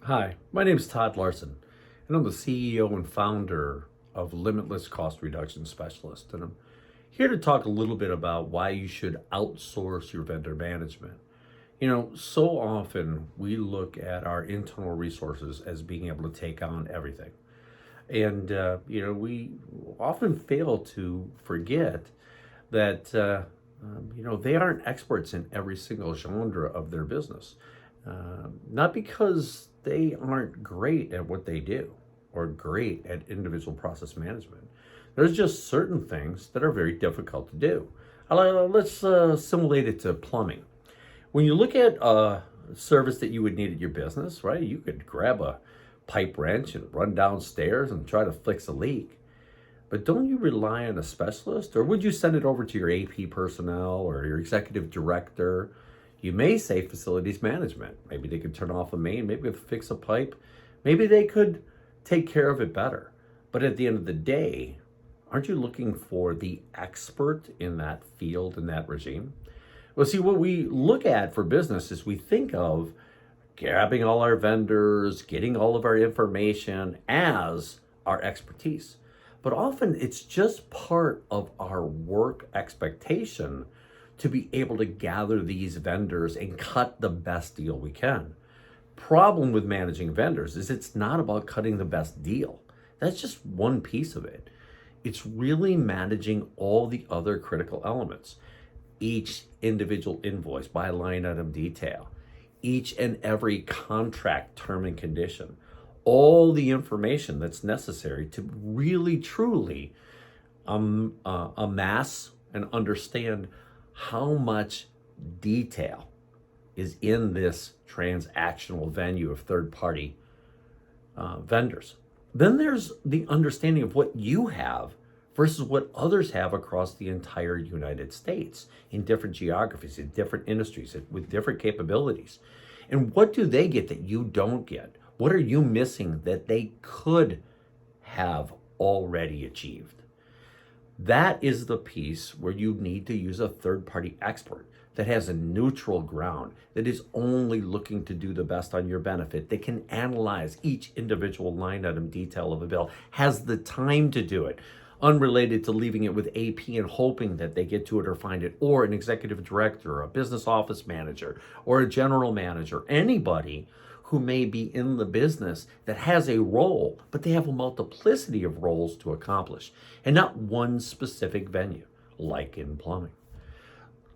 Hi, my name is Todd Larson, and I'm the CEO and founder of Limitless Cost Reduction Specialist. And I'm here to talk a little bit about why you should outsource your vendor management. So often we look at our internal resources as being able to take on everything. And we often fail to forget that, they aren't experts in every single genre of their business. Not because they aren't great at what they do or great at individual process management. There's just certain things that are very difficult to do. Let's simulate it to plumbing. When you look at a service that you would need at your business, right, you could grab a pipe wrench and run downstairs and try to fix a leak. But don't you rely on a specialist, or would you send it over to your AP personnel or your executive director? You may say facilities management. Maybe they could turn off a main, maybe they could fix a pipe, maybe they could take care of it better. But at the end of the day, aren't you looking for the expert in that field, in that regime? Well, see, what we look at for business is we think of grabbing all our vendors, getting all of our information as our expertise. But often it's just part of our work expectation to be able to gather these vendors and cut the best deal we can. Problem with managing vendors is it's not about cutting the best deal. That's just one piece of it. It's really managing all the other critical elements. Each individual invoice by line item detail, each and every contract term and condition, all the information that's necessary to really truly amass and understand how much detail is in this transactional venue of third-party vendors. Then there's the understanding of what you have versus what others have across the entire United States in different geographies, in different industries, with different capabilities. And what do they get that you don't get? What are you missing that they could have already achieved? That is the piece where you need to use a third-party expert that has a neutral ground, that is only looking to do the best on your benefit, that can analyze each individual line item detail of a bill, has the time to do it, unrelated to leaving it with AP and hoping that they get to it or find it, or an executive director, or a business office manager, or a general manager, anybody who may be in the business that has a role, but they have a multiplicity of roles to accomplish, and not one specific venue, like in plumbing.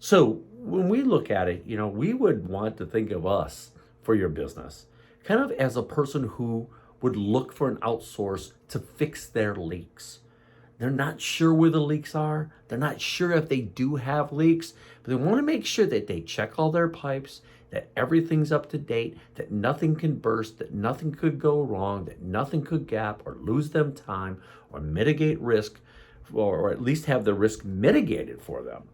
So when we look at it, we would want to think of us for your business kind of as a person who would look for an outsource to fix their leaks. They're not sure where the leaks are. They're not sure if they do have leaks, but they want to make sure that they check all their pipes, that everything's up to date, that nothing can burst, that nothing could go wrong, that nothing could gap or lose them time or mitigate risk, or at least have the risk mitigated for them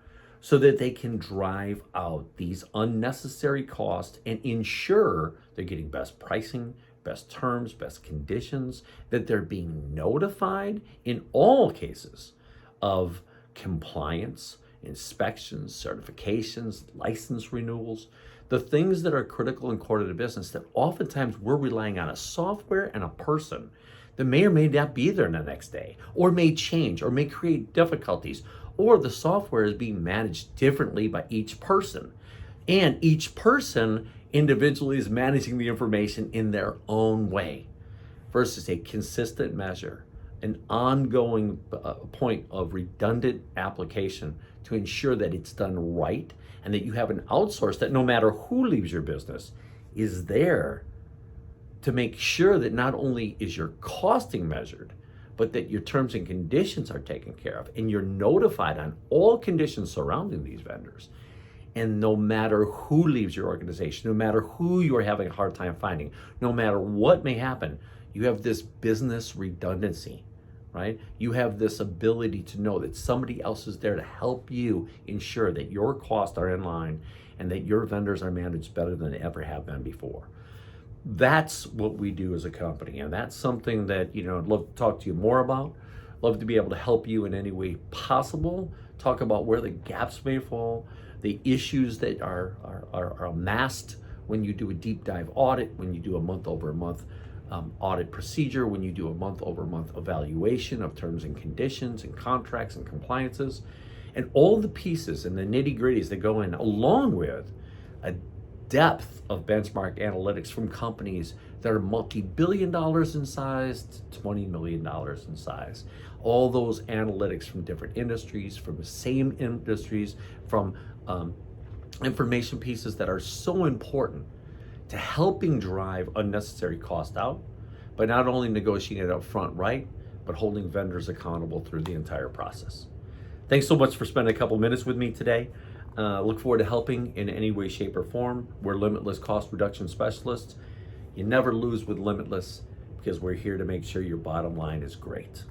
so that they can drive out these unnecessary costs and ensure they're getting best pricing, best terms, best conditions, that they're being notified in all cases of compliance, inspections, certifications, license renewals, the things that are critical and core to the business that oftentimes we're relying on a software and a person that may or may not be there the next day, or may change, or may create difficulties, or the software is being managed differently by each person. And each person individually is managing the information in their own way versus a consistent measure, an ongoing point of redundant application to ensure that it's done right and that you have an outsource that no matter who leaves your business is there to make sure that not only is your costing measured, but that your terms and conditions are taken care of and you're notified on all conditions surrounding these vendors. And no matter who leaves your organization, no matter who you're having a hard time finding, no matter what may happen, you have this business redundancy, right? You have this ability to know that somebody else is there to help you ensure that your costs are in line and that your vendors are managed better than they ever have been before. That's what we do as a company, and that's something that I'd love to talk to you more about. Love to be able to help you in any way possible. Talk about where the gaps may fall, the issues that are amassed when you do a deep dive audit, when you do a month-over-month audit procedure, when you do a month-over-month evaluation of terms and conditions and contracts and compliances, and all the pieces and the nitty-gritties that go in, along with a depth of benchmark analytics from companies that are multi-billion dollars in size to $20 million in size. All those analytics from different industries, from the same industries, from information pieces that are so important to helping drive unnecessary cost out, by not only negotiating it up front right, but holding vendors accountable through the entire process. Thanks so much for spending a couple minutes with me today. Look forward to helping in any way, shape, or form. We're Limitless Cost Reduction Specialists. You never lose with Limitless, because we're here to make sure your bottom line is great.